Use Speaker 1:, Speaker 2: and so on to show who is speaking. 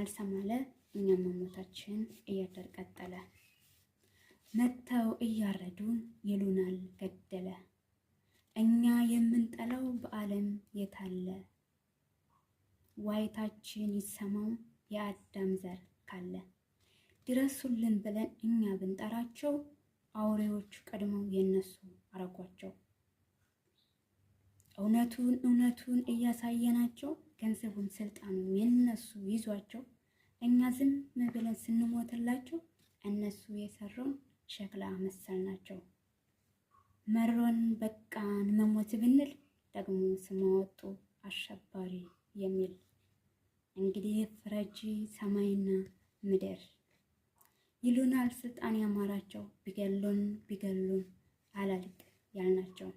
Speaker 1: አልሰማለ እኛም መሞታችን እያደር ቀጠለ። መተው እያረዱን ይሉናል ገደለ። እኛ የምንጠላው በዓለም የታለ? ዋይታችን ይሰማው የአዳም ዘር ካለ። ድረሱልን ብለን እኛ ብንጠራቸው አውሬዎች ቀድመው የነሱ አረጓቸው። እውነቱን እያሳየናቸው ገንዘቡን ስልጣኑን የነሱ ይዟቸው እኛ ዝም ብለን ስንሞትላቸው እነሱ የሰሩን ሸክላ መሰልናቸው። መሮን በቃን መሞት ብንል ደግሞ ስም አወጡ አሸባሪ የሚል። እንግዲህ ፍረጂ ሰማይና ምድር ይሉናል ስልጣን ያማራቸው። ቢገሉን አላልቅ ያልናቸው